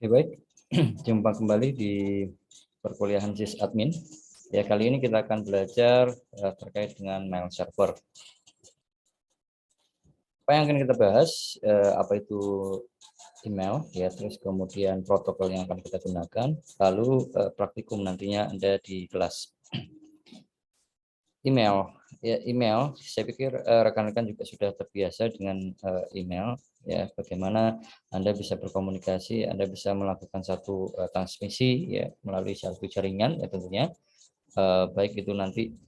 Oke, baik. Jumpa kembali di perkuliahan sysadmin. Ya, kali ini kita akan belajar terkait dengan mail server. Apa yang akan kita bahas? Apa itu email, ya, terus kemudian protokol yang akan kita gunakan, lalu praktikum nantinya ada di kelas. Email, ya, email. Saya pikir rekan-rekan juga sudah terbiasa dengan email. Ya, bagaimana Anda bisa berkomunikasi, Anda bisa melakukan satu transmisi, ya, melalui satu jaringan, ya, tentunya baik itu nanti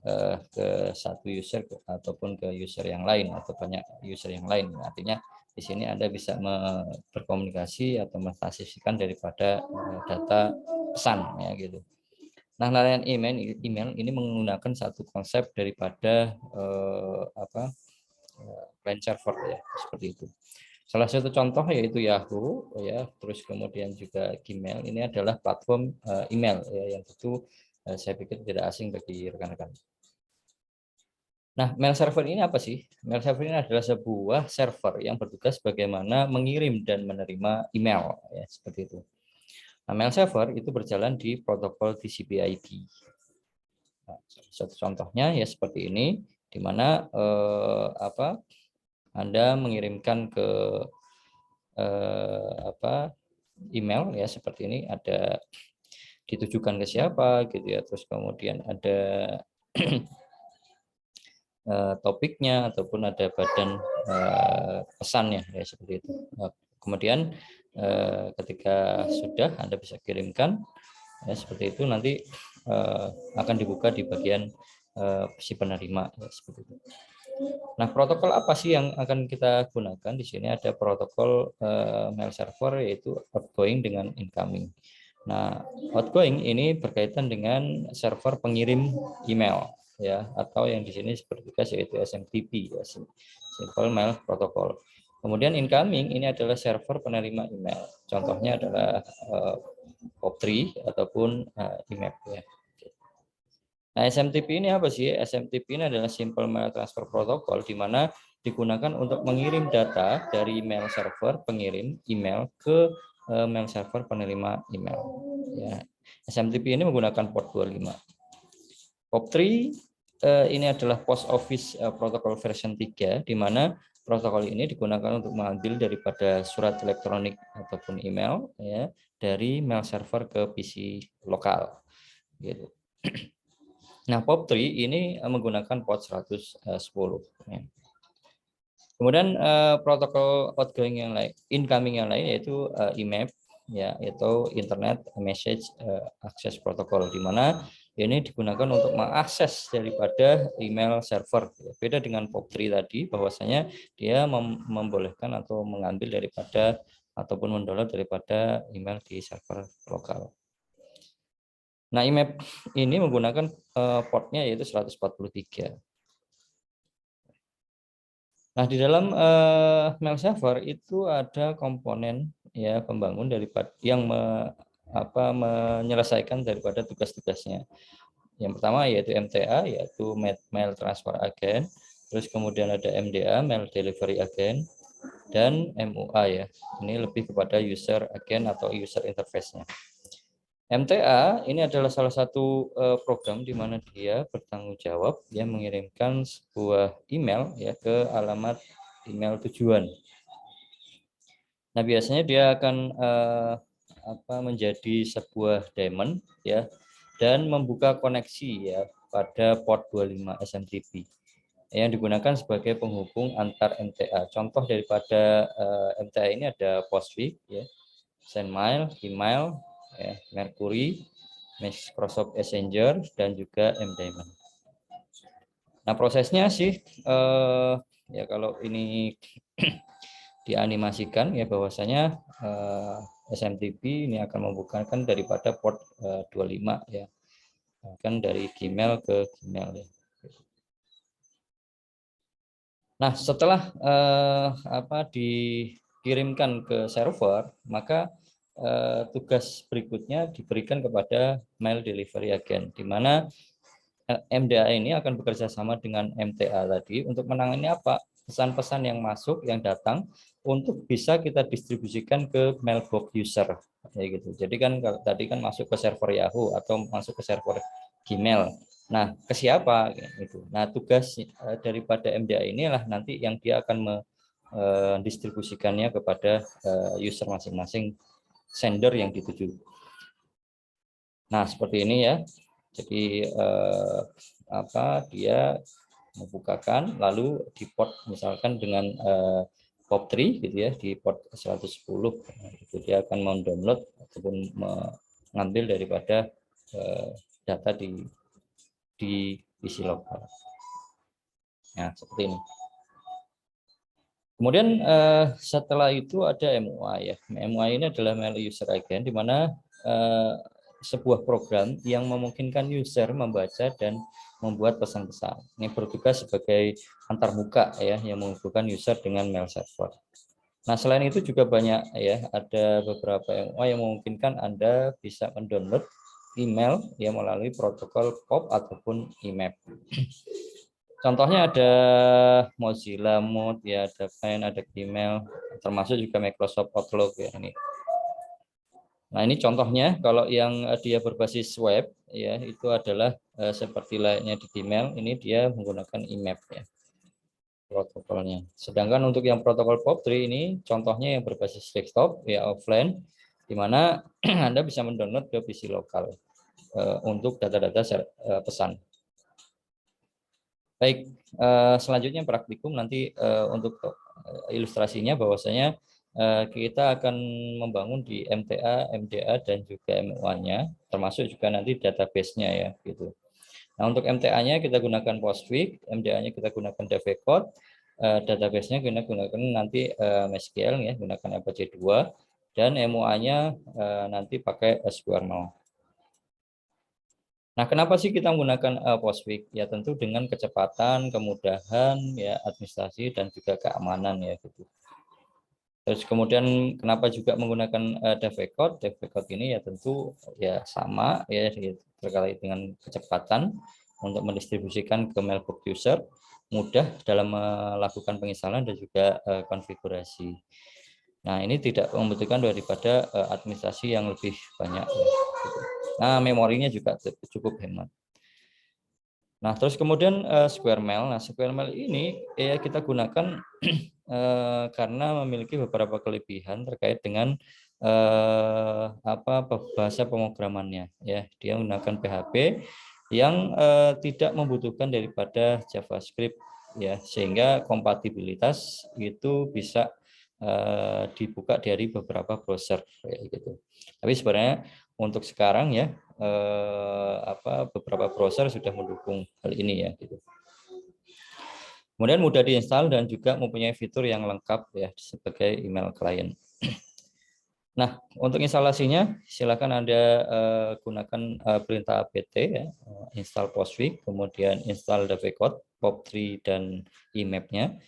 ke satu user ataupun ke user yang lain atau banyak user yang lain. Artinya di sini Anda bisa berkomunikasi atau mentransaksikan daripada data pesan, ya, gitu. Nah, layanan email ini menggunakan satu konsep daripada client server, ya, seperti itu. Salah satu contoh yaitu Yahoo, ya, terus kemudian juga Gmail. Ini adalah platform email, ya, yang tentu saya pikir tidak asing bagi rekan-rekan. Nah, mail server ini apa sih? Mail server ini adalah sebuah server yang bertugas bagaimana mengirim dan menerima email, ya, seperti itu. Nah, mail server itu berjalan di protokol TCP/IP. Nah, satu contohnya ya seperti ini, di mana Anda mengirimkan ke email, ya, seperti ini, ada ditujukan ke siapa gitu, ya, terus kemudian ada topiknya ataupun ada badan pesannya, ya, seperti itu. Kemudian ketika sudah Anda bisa kirimkan, ya, seperti itu, nanti akan dibuka di bagian si penerima, ya, seperti itu. Nah, protokol apa sih yang akan kita gunakan? Di sini ada protokol mail server, yaitu outgoing dengan incoming. Nah, outgoing ini berkaitan dengan server pengirim email, ya, atau yang di sini seperti yaitu SMTP, ya, Simple Mail Protocol. Kemudian incoming ini adalah server penerima email. Contohnya adalah POP3 ataupun IMAP, ya. Nah, SMTP ini apa sih? SMTP ini adalah Simple Mail Transfer Protocol, di mana digunakan untuk mengirim data dari mail server pengirim email ke mail server penerima email. Ya. SMTP ini menggunakan port 25. POP3 ini adalah Post Office Protocol version 3, di mana protokol ini digunakan untuk mengambil daripada surat elektronik ataupun email, ya, dari mail server ke PC lokal, gitu. Nah, POP3 ini menggunakan port 110. Ya. Kemudian protokol outgoing yang lain, incoming yang lain yaitu IMAP, ya, yaitu Internet Message Access Protocol, di mana ini digunakan untuk mengakses daripada email server. Beda dengan POP3 tadi, bahwasanya dia membolehkan atau mengambil daripada ataupun mendownload daripada email di server lokal. Nah, IMAP ini menggunakan portnya yaitu 143. Nah, di dalam mail server itu ada komponen, ya, pembangun daripada yang menyelesaikan daripada tugas-tugasnya. Yang pertama yaitu MTA, yaitu Mail Transfer Agent, terus kemudian ada MDA, Mail Delivery Agent, dan MUA, ya. Ini lebih kepada user agent atau user interface-nya. MTA ini adalah salah satu program di mana dia bertanggung jawab, ya, mengirimkan sebuah email, ya, ke alamat email tujuan. Nah, biasanya dia akan menjadi sebuah daemon, ya, dan membuka koneksi, ya, pada port 25 SMTP yang digunakan sebagai penghubung antar MTA. Contoh daripada MTA ini ada Postfix, ya, Sendmail, email, ya, Mercury, Microsoft Messenger, dan juga MDaemon. Nah, prosesnya sih ya, kalau ini dianimasikan, ya, bahwasanya SMTP ini akan membukakan daripada port 25, ya, kan dari Gmail ke Gmail, ya. Nah, setelah dikirimkan ke server, maka tugas berikutnya diberikan kepada mail delivery agent, di mana MDA ini akan bekerja sama dengan MTA tadi untuk menangani apa? Pesan-pesan yang masuk, yang datang, untuk bisa kita distribusikan ke mailbox user ya gitu. Jadi kan tadi kan masuk ke server Yahoo atau masuk ke server Gmail. Nah, ke siapa gitu. Nah, tugas daripada MDA inilah nanti yang dia akan mendistribusikannya kepada user masing-masing sender yang dituju. Nah, seperti ini ya. Jadi dia membukakan lalu di port misalkan dengan POP3 gitu ya, di port 110 itu dia akan mendownload ataupun mengambil daripada data di PC lokal. Nah, seperti ini. Kemudian setelah itu ada MUI ya. MUI ini adalah mail user agent, di mana sebuah program yang memungkinkan user membaca dan membuat pesan-pesan. Ini bertugas sebagai antarmuka ya, yang menghubungkan user dengan mail server. Nah, selain itu juga banyak ya, ada beberapa MUI yang memungkinkan Anda bisa mendownload email ya melalui protokol POP ataupun IMAP. Contohnya ada Mozilla Mood ya, ada Find, ada Gmail, termasuk juga Microsoft Outlook ya ini. Nah, ini contohnya kalau yang dia berbasis web ya, itu adalah seperti layaknya di Gmail, ini dia menggunakan IMAP ya protokolnya. Sedangkan untuk yang protokol POP3 ini contohnya yang berbasis desktop ya, offline, di mana Anda bisa mendownload ke PC lokal untuk data-data pesan. Baik, selanjutnya praktikum nanti untuk ilustrasinya bahwasanya kita akan membangun di MTA, MDA dan juga MUA-nya, termasuk juga nanti database-nya ya gitu. Nah, untuk MTA-nya kita gunakan Postfix, MDA-nya kita gunakan DevEcode, database-nya kita gunakan nanti MySQL ya, gunakan Apache 2, dan MUA-nya nanti pakai SQL. Nah, kenapa sih kita menggunakan Postfix? Ya tentu dengan kecepatan, kemudahan, ya administrasi dan juga keamanan ya gitu. Terus kemudian kenapa juga menggunakan DevEcode? DevEcode ini ya tentu ya sama ya terkait dengan kecepatan untuk mendistribusikan ke mailbox user, mudah dalam melakukan penginstalan dan juga konfigurasi. Nah, ini tidak membutuhkan daripada administrasi yang lebih banyak. Ya. Nah, memorinya juga cukup hemat. Nah, terus kemudian SquareMail. Nah, SquareMail ini ya kita gunakan karena memiliki beberapa kelebihan terkait dengan bahasa pemrogramannya. Ya, dia menggunakan PHP yang tidak membutuhkan daripada JavaScript, ya, sehingga kompatibilitas itu bisa dibuka dari beberapa browser, ya, gitu. Tapi sebenarnya untuk sekarang ya beberapa browser sudah mendukung hal ini ya gitu. Kemudian mudah diinstal dan juga mempunyai fitur yang lengkap ya sebagai email client. Nah, untuk instalasinya silakan Anda gunakan perintah apt ya, install Postfix, kemudian install DevEcode, POP3 dan IMAP-nya.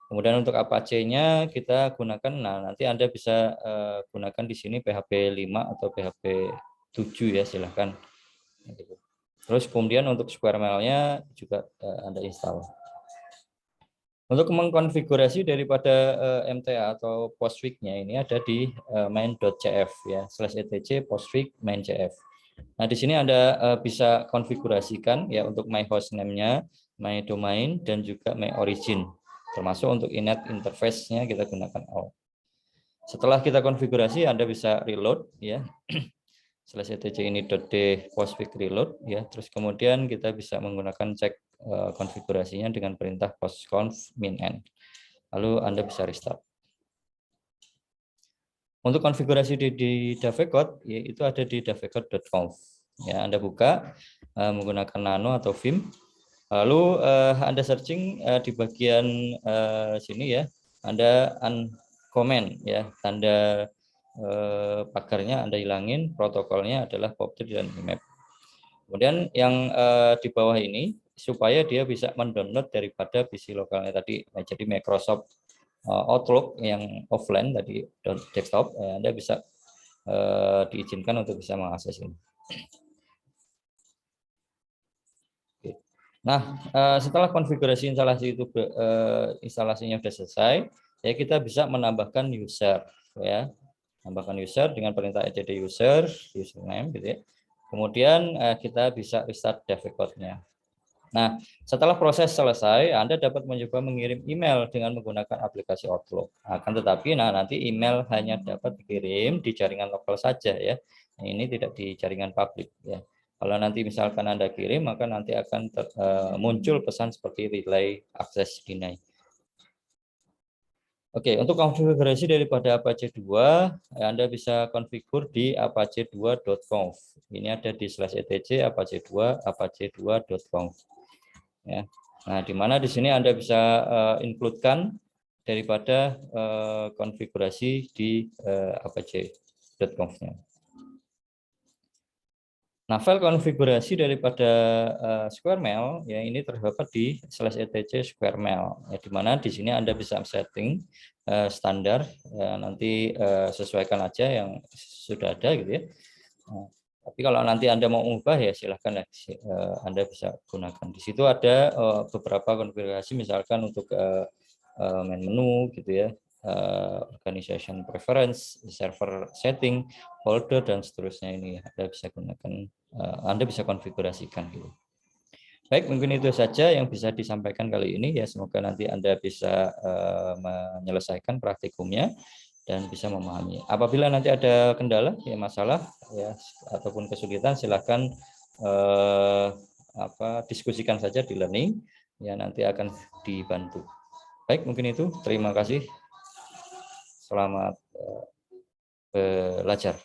Kemudian untuk Apache-nya kita gunakan, nah nanti Anda bisa gunakan di sini PHP 5 atau PHP 7 ya, silahkan. Terus kemudian untuk SquareMail-nya juga Anda install. Untuk mengkonfigurasi daripada MTA atau Postfix-nya ini ada di main.cf ya, /etc postfix main.cf. Nah, di sini Anda bisa konfigurasikan ya untuk my hostname-nya, my domain dan juga my origin. Termasuk untuk init interface-nya kita gunakan all. Setelah kita konfigurasi Anda bisa reload ya. /etc ini .d postfix reload ya. Terus kemudian kita bisa menggunakan cek konfigurasinya dengan perintah postconf min-n. Lalu Anda bisa restart. Untuk konfigurasi di DevEcode ya, itu ada di devecode.conf. Ya, Anda buka menggunakan nano atau vim. Lalu Anda searching di bagian sini ya. Anda uncomment ya, tanda pagarnya Anda hilangin, protokolnya adalah POP3 dan IMAP. Kemudian yang di bawah ini supaya dia bisa mendownload daripada PC lokalnya tadi. Nah, jadi Microsoft Outlook yang offline tadi desktop, Anda bisa diizinkan untuk bisa mengakses ini. Nah, setelah konfigurasi instalasi itu instalasinya sudah selesai, ya kita bisa menambahkan user ya. Tambahkan user dengan perintah add user, username gitu ya. Kemudian kita bisa restart dev record-nya. Nah, setelah proses selesai, Anda dapat mencoba mengirim email dengan menggunakan aplikasi Outlook. Akan tetapi, nanti email hanya dapat dikirim di jaringan lokal saja ya. Ini tidak di jaringan publik ya. Kalau nanti misalkan Anda kirim, maka nanti akan muncul pesan seperti relay access deny. Oke, untuk konfigurasi daripada Apache 2, Anda bisa konfigur di apache2.conf. Ini ada di /etc apache2 apache2.conf. Ya. Nah, di mana di sini Anda bisa include-kan daripada konfigurasi di apache.conf-nya. Nah, file konfigurasi daripada SquareMail ya ini terdapat di /etc SquareMail ya, di mana di sini Anda bisa setting standar ya, nanti sesuaikan aja yang sudah ada gitu ya. Nah, tapi kalau nanti Anda mau ubah ya silahkan ya, Anda bisa gunakan. Di situ ada beberapa konfigurasi misalkan untuk main menu gitu ya, organization preference, server setting, folder dan seterusnya ini Anda bisa gunakan, Anda bisa konfigurasikan gitu. Baik, mungkin itu saja yang bisa disampaikan kali ini ya. Semoga nanti Anda bisa menyelesaikan praktikumnya dan bisa memahami. Apabila nanti ada kendala ya masalah ya ataupun kesulitan silahkan diskusikan saja di learning ya, nanti akan dibantu. Baik, mungkin itu. Terima kasih. Selamat belajar.